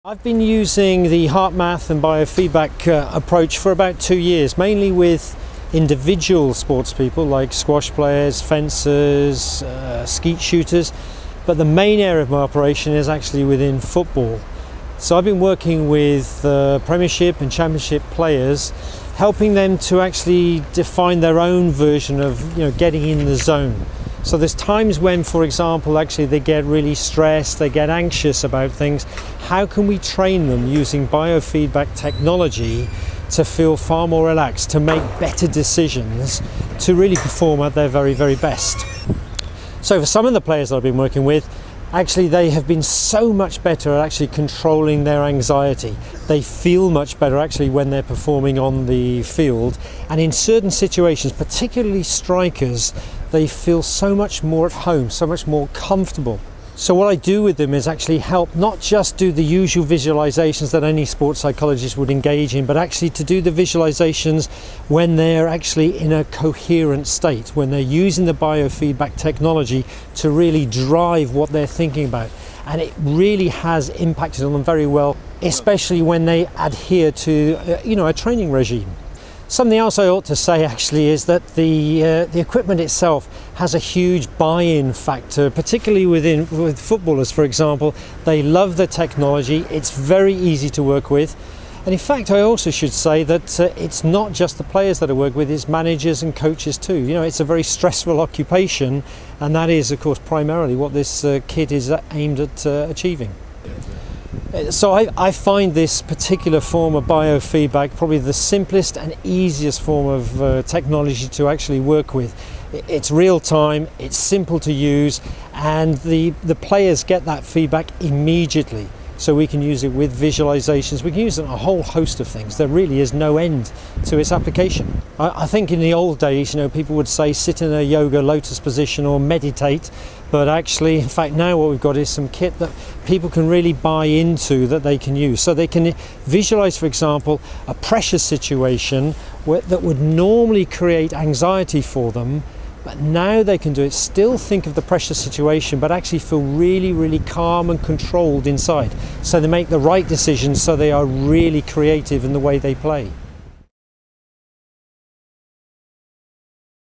I've been using the HeartMath and biofeedback approach for about 2 years, mainly with individual sports people like squash players, fencers, skeet shooters, but the main area of my operation is actually within football. So I've been working with Premiership and Championship players, helping them to actually define their own version of getting in the zone. So there's times when, for example, actually they get really stressed, they get anxious about things. How can we train them using biofeedback technology to feel far more relaxed, to make better decisions, to really perform at their very, very best? So for some of the players that I've been working with, actually they have been so much better at actually controlling their anxiety. They feel much better actually when they're performing on the field, and in certain situations, particularly strikers, they feel so much more at home, so much more comfortable. So what I do with them is actually help not just do the usual visualizations that any sports psychologist would engage in, but actually to do the visualizations when they're actually in a coherent state, when they're using the biofeedback technology to really drive what they're thinking about. And it really has impacted on them very well, especially when they adhere to a training regime. Something else I ought to say actually is that the equipment itself has a huge buy-in factor, particularly with footballers, for example. They love the technology, it's very easy to work with. And in fact, I also should say that it's not just the players that I work with, it's managers and coaches too. It's a very stressful occupation, and that is, of course, primarily what this kit is aimed at achieving. So I find this particular form of biofeedback probably the simplest and easiest form of technology to actually work with. It's real time, it's simple to use, and the players get that feedback immediately. So we can use it with visualizations, we can use it on a whole host of things. There really is no end to its application. I think in the old days, people would say sit in a yoga lotus position or meditate, but actually, in fact, now what we've got is some kit that people can really buy into, that they can use. So they can visualize, for example, a pressure situation that would normally create anxiety for them, but now they can do it, still think of the pressure situation, but actually feel really, really calm and controlled inside. So they make the right decisions, so they are really creative in the way they play.